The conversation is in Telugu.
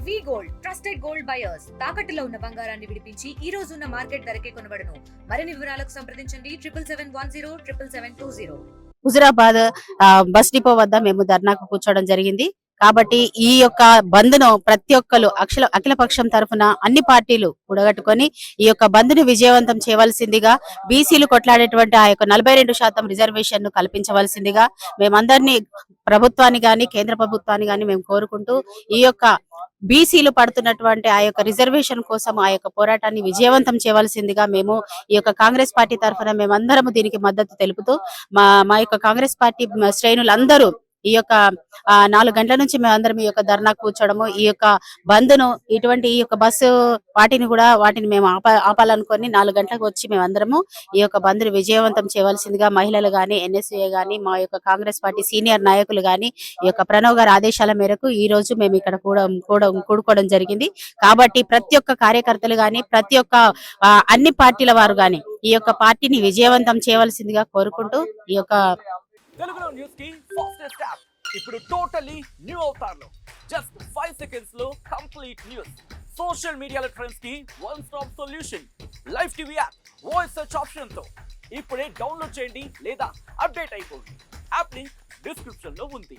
వి గోల్డ్ ట్రస్టెడ్ గోల్డ్ బయర్స్ తాకట్టులో ఉన్న బంగారాన్ని విడిపించి ఈ రోజు ఉన్న మార్కెట్ ధరకే కొనబడును. మరిన్ని వివరాలకు సంప్రదించండి 77107720. హుజురాబాద్ బస్ డిపో వద్ద మేము ధర్నాకు కూర్చోవడం జరిగింది. కాబట్టి ఈ యొక్క బంద్ ను ప్రతి ఒక్కరు అఖిల పక్షం తరఫున అన్ని పార్టీలు కూడగట్టుకొని ఈ యొక్క బంద్ ను విజయవంతం చేయవలసిందిగా, బీసీలు కొట్లాడేటువంటి ఆ యొక్క 42% రిజర్వేషన్ ను కల్పించవలసిందిగా మేమందరినీ ప్రభుత్వాన్ని గాని కేంద్ర ప్రభుత్వాన్ని గాని మేము కోరుకుంటూ ఈ యొక్క బీసీలు పడుతున్నటువంటి ఆ యొక్క రిజర్వేషన్ కోసం ఆ యొక్క పోరాటాన్ని విజయవంతం చేయవలసిందిగా మేము ఈ యొక్క కాంగ్రెస్ పార్టీ తరఫున మేమందరము దీనికి మద్దతు తెలుపుతూ మా యొక్క కాంగ్రెస్ పార్టీ శ్రేణులందరూ ఈ యొక్క 4 గంటల నుంచి మేమందరం ఈ యొక్క ధర్నా కూర్చోవడము, ఈ యొక్క బంద్ ను ఈ యొక్క బస్సు వాటిని మేము ఆపాలనుకొని 4 గంటలకు వచ్చి మేమందరము ఈ యొక్క బంద్ ను విజయవంతం చేయవలసిందిగా మహిళలు గాని, ఎన్ఎస్ఏ గాని, మా యొక్క కాంగ్రెస్ పార్టీ సీనియర్ నాయకులు గాని ఈ యొక్క ప్రణవ్ గారి ఆదేశాల మేరకు ఈ రోజు మేము ఇక్కడ కూడుకోవడం జరిగింది. కాబట్టి ప్రతి ఒక్క కార్యకర్తలు గాని, ప్రతి ఒక్క అన్ని పార్టీల వారు గాని ఈ యొక్క పార్టీని విజయవంతం చేయవలసిందిగా కోరుకుంటూ ఈ యొక్క తెలుగులో న్యూస్ కి ఫాస్టెస్ట్ యాప్ ఇప్పుడు టోటలీ న్యూ అవతార్ లో జస్ట్ 5 సెకండ్స్ లో కంప్లీట్ న్యూస్, సోషల్ మీడియాలో ట్రెండ్స్ కి one stop solution, live TV app, voice search option తో ఇప్పుడే డౌన్లోడ్ చేయండి లేదా అప్డేట్ అయిపోండి. యాప్ లింక్ డిస్క్రిప్షన్ లో ఉంది.